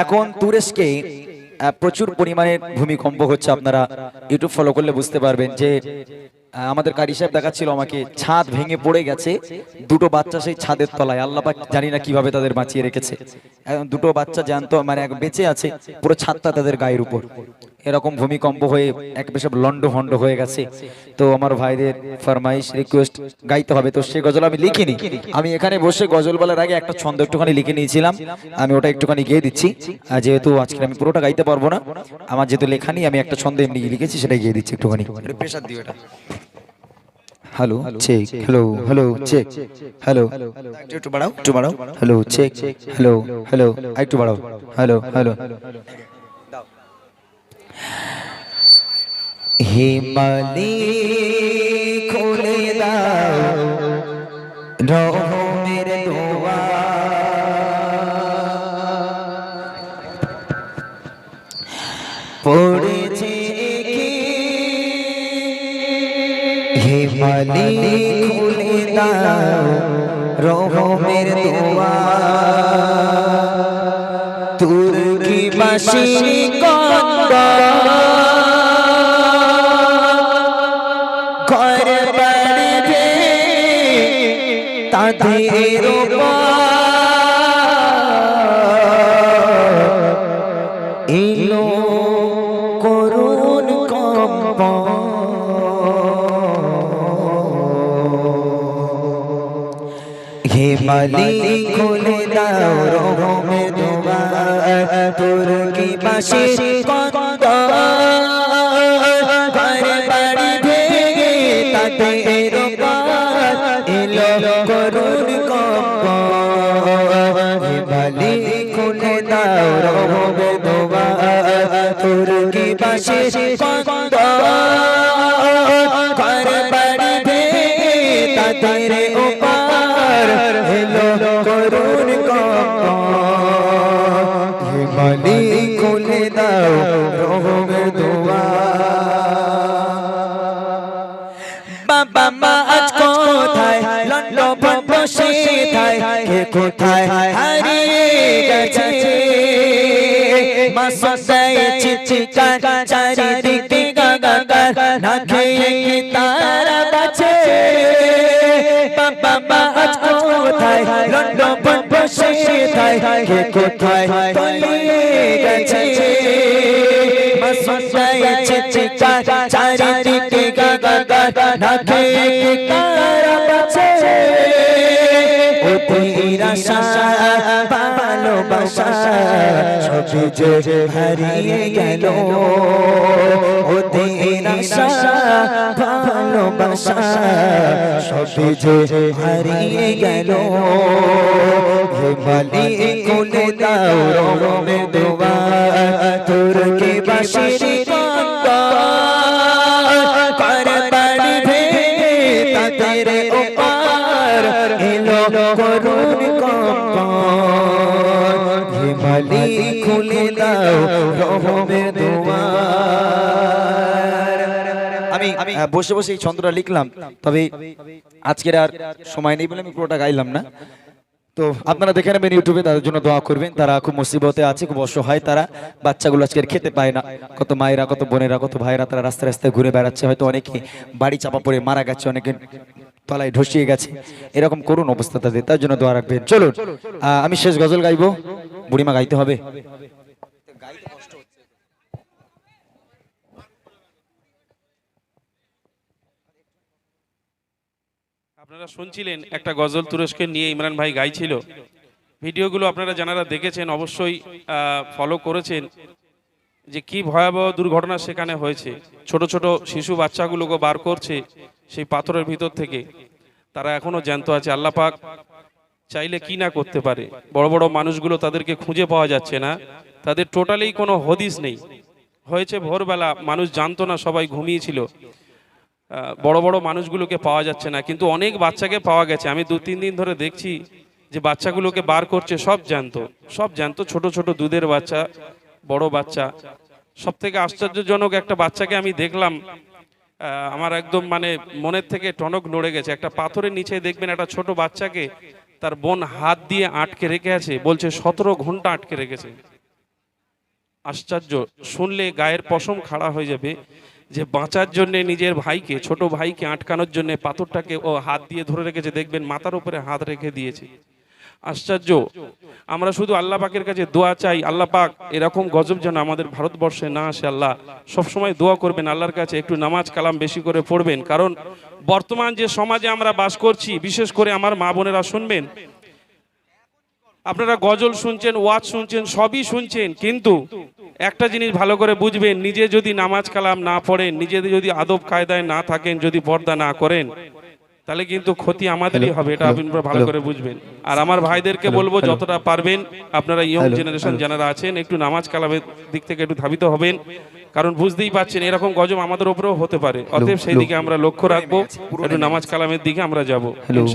এখন তুরস্কে প্রচুর পরিমাণে ভূমিকম্প হচ্ছে। আপনারা ইউটিউব ফলো করলে বুঝতে পারবেন যে আমাদের কারি সাহেব দেখাচ্ছিল আমাকে, ছাদ ভেঙে পড়ে গেছে, দুটো বাচ্চা সেই ছাদের তলায়। আল্লাহ পাক জানি না কিভাবে তাদের বাঁচিয়ে রেখেছে। এখন দুটো বাচ্চা জ্যান্ত, মানে বেঁচে আছে, পুরো ছাদটা তাদের গায়ের উপর। এরকম ভূমিকম্প হয়ে এক বেশব লন্ড ভন্ড হয়ে গেছে। তো আমার ভাইদের ফরমাইশ রিকোয়েস্ট গাইতে হবে, তো সে গজল আমি লিখিনি। আমি এখানে বসে গজল বলার আগে একটা ছন্দ একটুখানি লিখে নিয়েছিলাম, আমি ওটা একটুখানি গিয়ে দিচ্ছি। যেহেতু আজকে আমি পুরোটা গাইতে পারবো না, আমার যেহেতু লেখা নেই, আমি একটা ছন্দ এমনি লিখেছি, সেটাই গিয়ে দিচ্ছি একটুখানি। প্রেশার দিও এটা। Hello check, hello hello check, hello একটু বাড়াও, একটু বাড়াও, হ্যালো চেক, হ্যালো হ্যালো একটু বাড়াও, হ্যালো হ্যালো। হে মালিক খুলে দাও রহমের দোয়া, পড়েছে কি হে মালিক খুলে দাও রহমের দোয়া, তুর্কি বাসী কন্দা ঘর বাড়িবে তাদের এলো করুণ কম্প, হে মালিক খুলে দাও রহমের দোয়া, তুর্কি বাসী কন্দা ঘর বাড়িবে তাদের এলো করুণ কম্প, হে মালিক খুলে দাও রহমের দোয়া, তুর্কি বাসী কন্দা ঘর বাড়িবে তাদের এলো করুণ কম্প, হে মালিক খুলে দাও রহমের দোয়া। বাবা মা আজ কোথায় লন্ডন বসে থায়, কে কোথায় হারিয়ে গেছে, মা সদাই চিৎকার চারিদিকে গাগাগার, না খেয়ে কি তারা বাঁচে। বাবা মা আজ কোথায় লন্ডন বসে থায়, কে কোথায় তলিয়ে গেছে, মা সদাই চিৎকার চারিদিকে গাগাগার, না খেয়ে কি তারা বাঁচে। ওদের আশা ভালোবাসা সবই যে হারিয়ে গেল, ওদের আশা ভালোবাসা সবই যে হারিয়ে গেল, হে মালিক খুলে দাও রহমের দোয়া, তুর্কি বাসী কন্দা ঘর বাড়িবে তাদের ওপার এলো করুণ কম্প, হে মালিক খুলে দাও রহমের দোয়া। আমি বসে বসে এই ছন্দটা লিখলাম, তবে আজকের আর সময় নেই বলে আমি পুরোটা গাইলাম না। তো আপনারা দেখে নেবেন ইউটিউবে, তাদের জন্য দোয়া করবেন। তারা খুব মুসিবতে আছে, খুব অসহায় তারা, বাচ্চাগুলো আজকে খেতে পায় না। কত মায়েরা, কত বোনেরা, কত ভাইরা তারা রাস্তায় রাস্তায় ঘুরে বেড়াচ্ছে। হয়তো অনেকে বাড়ি চাপা পড়ে মারা গেছে, অনেকে তলায় ধসিয়ে গেছে, এরকম করুন অবস্থা তাদের, তার জন্য দোয়া রাখবেন। চলুন আমি শেষ গজল গাইবো, বুড়িমা গাইতে হবে। আপনারা শুনছিলেন একটা গজল তুরস্কে নিয়ে ইমরান ভাই গাইছিল। ভিডিওগুলো আপনারা যারা দেখেছেন অবশ্যই ফলো করেছেন যে কি ভয়াবহ দুর্ঘটনা সেখানে হয়েছে। ছোট ছোট শিশু বাচ্চাগুলোকে বার করছে সেই পাথরের ভিতর থেকে, তারা এখনো জ্যান্ত আছে। আল্লাহ পাক চাইলে কি না করতে পারে। বড় বড় মানুষগুলো তাদেরকে খুঁজে পাওয়া যাচ্ছে না, তাদের টোটালি কোনো হদিস নেই। হয়েছে ভোরবেলা, মানুষ জানতো না, সবাই ঘুমিয়েছিল। বড় বড় মানুষগুলোকে পাওয়া যাচ্ছে না, কিন্তু অনেক বাচ্চাকে পাওয়া গেছে। আমি 2-3 দিন ধরে দেখছি যে বাচ্চাগুলোকে বার করছে, সব জ্যান্ত, ছোট ছোট দুধের বাচ্চা, বড় বাচ্চা। সব থেকে আশ্চর্যজনক একটা বাচ্চাকে আমি দেখলাম, আমার একদম মানে মনের থেকে টনক নড়ে গেছে। একটা পাথরের নিচে দেখবেন একটা ছোট বাচ্চাকে তার বোন হাত দিয়ে আটকে রেখে আছে, বলছে 17 ঘন্টা আটকে রেখেছে। আশ্চর্য, শুনলে গায়ের পশম খাড়া হয়ে যাবে যে বাঁচার জন্য নিজের ভাইকে, ছোট ভাইকে আটকানোর জন্য পাথরটাকে ও হাত দিয়ে ধরে রেখেছে, দেখবেন মাথার উপরে হাত রেখে দিয়েছে। আশ্চর্য। আমরা শুধু আল্লাহ পাকের কাছে দোয়া চাই, আল্লাহ পাক এরকম গজব যেন আমাদের ভারতবর্ষে না আসে। আল্লাহ সবসময় দোয়া করবেন আল্লাহর কাছে, একটু নামাজ কালাম বেশি করে পড়বেন, কারণ বর্তমান যে সমাজে আমরা বাস করছি, বিশেষ করে আমার মা বোনেরা শুনবেন, আপনারা গজল শুনছেন, ওয়াজ শুনছেন, সবই শুনছেন, কিন্তু একটা জিনিস ভালো করে বুঝবেন, নিজে যদি নামাজ কালাম না পড়েন, নিজে যদি আদব কায়দায় না থাকেন, যদি পর্দা না করেন, তাহলে কিন্তু ক্ষতি আমাদেরই হবে, এটা আপনারা ভালো করে বুঝবেন। আর আমার ভাইদেরকে বলবো, যতটা পারবেন আপনারা ইয়ং জেনারেশন যারা আছেন, একটু নামাজ কালামের দিক থেকে একটু ধাবিত হবেন, কারণ বুঝতেই পাচ্ছেন এরকম গজব আমাদের উপরেও হতে পারে। অতএব সেই দিকে আমরা লক্ষ্য রাখবো, একটু নামাজ কালামের দিকে আমরা যাবো ইনশাআল্লাহ।